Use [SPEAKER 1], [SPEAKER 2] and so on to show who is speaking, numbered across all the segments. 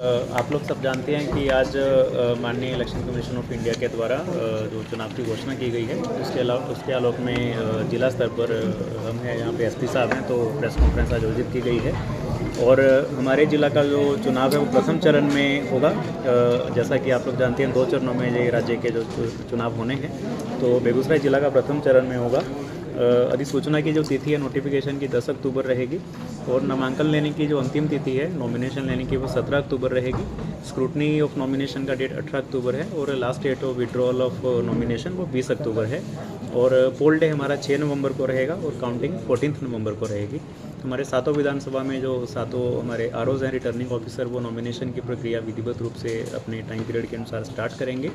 [SPEAKER 1] आप लोग सब जानते हैं कि आज माननीय इलेक्शन कमीशन ऑफ इंडिया के द्वारा जो चुनाव की घोषणा की गई है, उसके आलोक में जिला स्तर पर हम हैं, यहाँ पे एसपी साहब हैं, तो प्रेस कॉन्फ्रेंस आयोजित की गई है। और हमारे ज़िला का जो चुनाव है वो प्रथम चरण में होगा। जैसा कि आप लोग जानते हैं 2 चरणों में ये राज्य के जो चुनाव होने हैं, तो बेगूसराय ज़िला का प्रथम चरण में होगा। अधिसूचना की जो तिथि है नोटिफिकेशन की 10 अक्टूबर रहेगी और नामांकन लेने की जो अंतिम तिथि है नॉमिनेशन लेने की वो 17 अक्टूबर रहेगी। स्क्रूटनी ऑफ नॉमिनेशन का डेट 18 अक्टूबर है और last date of withdrawal of nomination वो 20 अक्टूबर है। और पोल डे हमारा 6 नवंबर को रहेगा और काउंटिंग 14 नवंबर को रहेगी। हमारे 7 विधानसभा में जो 7 हमारे आरओज हैं रिटर्निंग ऑफिसर, वो नॉमिनेशन की प्रक्रिया विधिवत रूप से अपने टाइम पीरियड के अनुसार स्टार्ट करेंगे।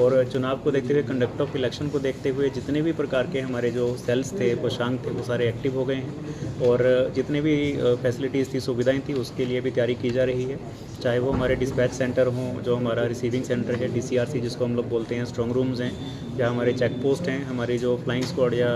[SPEAKER 1] और चुनाव को देखते हुए, कंडक्ट ऑफ इलेक्शन को देखते हुए जितने भी प्रकार के हमारे जो सेल्स थे, कोषांग थे, वो सारे एक्टिव हो गए हैं। और जितने भी फैसिलिटीज़ थी, सुविधाएं थी, उसके लिए भी तैयारी की जा रही है। चाहे वो हमारे डिस्पैच सेंटर हों, जो हमारा रिसीविंग सेंटर है, DCRC जिसको हम लोग बोलते हैं, स्ट्रॉन्ग रूम्स हैं, या हमारे चेक पोस्ट हैं, हमारी जो फ्लाइंग स्क्वाड या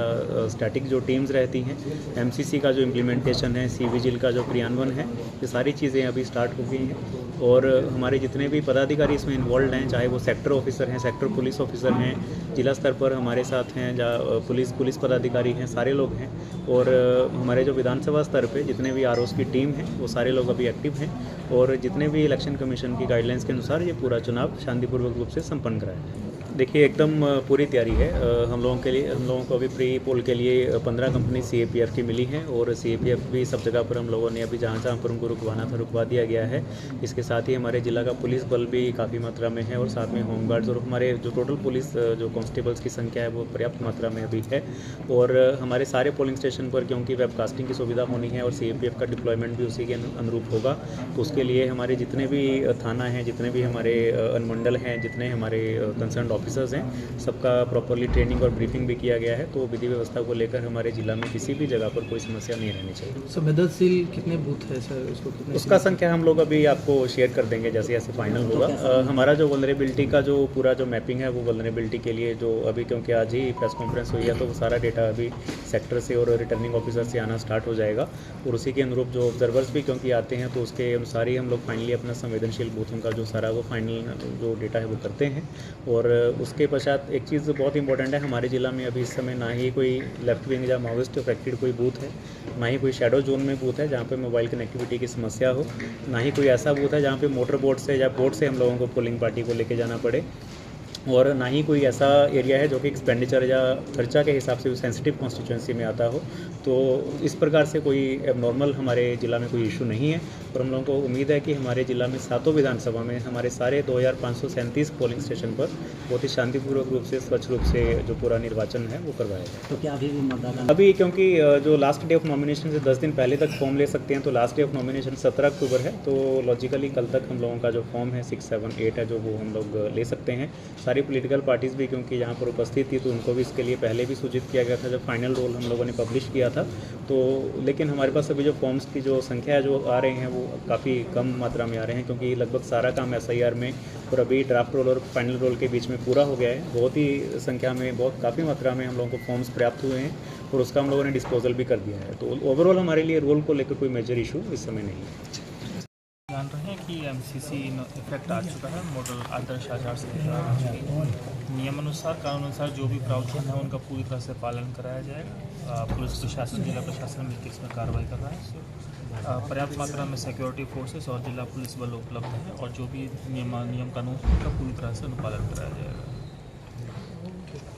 [SPEAKER 1] स्टैटिक जो टीम्स रहती हैं, MCC का जो इम्प्लीमेंटेशन है, सी विजिल का जो क्रियान्वयन है, ये सारी चीज़ें अभी स्टार्ट हो गई हैं। और हमारे जितने भी पदाधिकारी इसमें इन्वॉल्व हैं, चाहे वो सेक्टर ऑफिसर हैं, सेक्टर पुलिस ऑफिसर हैं, जिला स्तर पर हमारे साथ हैं, जहाँ पुलिस पदाधिकारी हैं, सारे लोग हैं। और हमारे जो विधानसभा स्तर पे जितने भी आरओस की टीम है, वो सारे लोग अभी एक्टिव हैं। और जितने भी इलेक्शन कमीशन की गाइडलाइंस के अनुसार ये पूरा चुनाव शांतिपूर्वक रूप से संपन्न कराया जाए। देखिए, एकदम पूरी तैयारी है। हम लोगों को अभी प्री पोल के लिए 15 कंपनी CAPF की मिली हैं और CAPF भी सब जगह पर हम लोगों ने अभी जहाँ पर उनको रुकवाना था रुकवा दिया गया है। इसके साथ ही हमारे ज़िला का पुलिस बल भी काफ़ी मात्रा में है और साथ में होमगार्ड्स और हमारे जो टोटल पुलिस जो कांस्टेबल्स की संख्या है वो पर्याप्त मात्रा में अभी है। और हमारे सारे पोलिंग स्टेशन पर क्योंकि वेबकास्टिंग की सुविधा होनी है और CAPF का डिप्लॉयमेंट भी उसी के अनुरूप होगा, तो उसके लिए हमारे जितने भी थाना हैं, जितने भी हमारे अनुमंडल हैं, जितने हमारे कंसर्न ऑफिसर्स हैं, सबका प्रॉपरली ट्रेनिंग और ब्रीफिंग भी किया गया है। तो विधि व्यवस्था को लेकर हमारे जिला में किसी भी जगह पर कोई समस्या नहीं रहनी चाहिए।
[SPEAKER 2] संवेदनशील कितने बूथ है सर,
[SPEAKER 1] उसका संख्या हम लोग अभी आपको शेयर कर देंगे जैसे जैसे फाइनल होगा। हमारा जो वल्नरेबिलिटी का जो पूरा जो मैपिंग है, वो वल्नरेबिलिटी के लिए जो अभी क्योंकि आज ही प्रेस कॉन्फ्रेंस हुई है, तो वो सारा डेटा अभी सेक्टर से और रिटर्निंग ऑफिसर से आना स्टार्ट हो जाएगा। और उसी के अनुरूप जो ऑब्जर्वर्स भी क्योंकि आते हैं, तो उसके अनुसार ही हम लोग फाइनली अपना संवेदनशील बूथों का जो सारा वो फाइनल जो डेटा है वो करते हैं। और उसके पश्चात एक चीज़ बहुत इंपॉर्टेंट है, हमारे ज़िला में अभी इस समय ना ही कोई लेफ्ट विंग या माओइस्ट अफेक्टेड कोई बूथ है, ना ही कोई शेडो जोन में बूथ है जहाँ पे मोबाइल कनेक्टिविटी की समस्या हो, ना ही कोई ऐसा बूथ है जहाँ पे मोटर बोट से या बोट से हम लोगों को पोलिंग पार्टी को लेके जाना पड़े, और ना ही कोई ऐसा एरिया है जो कि एक्सपेंडिचर या खर्चा के हिसाब से सेंसिटिव कॉन्स्टिट्यूंसी में आता हो। तो इस प्रकार से कोई एबनॉर्मल हमारे ज़िला में कोई इशू नहीं है। और हम लोगों को उम्मीद है कि हमारे ज़िला में 7 विधानसभा में हमारे सारे 2537 पोलिंग स्टेशन पर बहुत ही शांतिपूर्वक रूप से, स्वच्छ रूप से जो पूरा निर्वाचन है वो करवाया जाए।
[SPEAKER 2] तो क्या अभी भी मतदान
[SPEAKER 1] अभी क्योंकि जो लास्ट डे ऑफ नॉमिनेशन से 10 दिन पहले तक फॉर्म ले सकते हैं, तो लास्ट डे ऑफ नॉमिनेशन 17 अक्टूबर है, तो लॉजिकली कल तक हम लोगों का जो फॉर्म है 6, 7, 8 है, जो वो हम लोग ले सकते हैं। सारी पॉलिटिकल पार्टीज़ भी क्योंकि यहाँ पर उपस्थित थी, तो उनको भी इसके लिए पहले भी सूचित किया गया था जब फाइनल रोल हम लोगों ने पब्लिश किया था। तो लेकिन हमारे पास अभी जो फॉर्म्स की जो संख्या है जो आ रहे हैं, वो काफ़ी कम मात्रा में आ रहे हैं, क्योंकि लगभग सारा काम SIR में और अभी ड्राफ्ट रोल और फाइनल रोल के बीच में पूरा हो गया है। बहुत ही संख्या में, बहुत काफ़ी मात्रा में हम लोगों को फॉर्म्स प्राप्त हुए हैं और उसका हम लोगों ने डिस्पोजल भी कर दिया है। तो ओवरऑल हमारे लिए रोल को लेकर कोई मेजर इशू इस समय नहीं है।
[SPEAKER 3] जान रहे हैं कि MCC इफेक्ट आ चुका है, मॉडल आदर्श आचार संहिता नियम अनुसार, कानून अनुसार जो भी प्रावधान है उनका पूरी तरह से पालन कराया जाएगा। पुलिस प्रशासन, जिला प्रशासन मिलकर इसमें कार्रवाई कर रहा है। पर्याप्त मात्रा में सिक्योरिटी फोर्सेस और जिला पुलिस बल उपलब्ध है और जो भी नियम कानून का पूरी तरह से अनुपालन कराया जाएगा।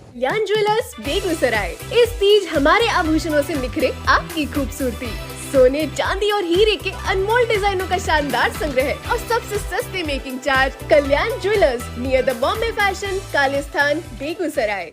[SPEAKER 4] कल्याण ज्वेलर्स बेगूसराय, इस तीज हमारे आभूषणों से निखरे आपकी खूबसूरती। सोने, चांदी और हीरे के अनमोल डिजाइनों का शानदार संग्रह और सबसे सस्ते making charge. Kalyan jewellers near the Bombay fashion, Kalisthan, Begusarai.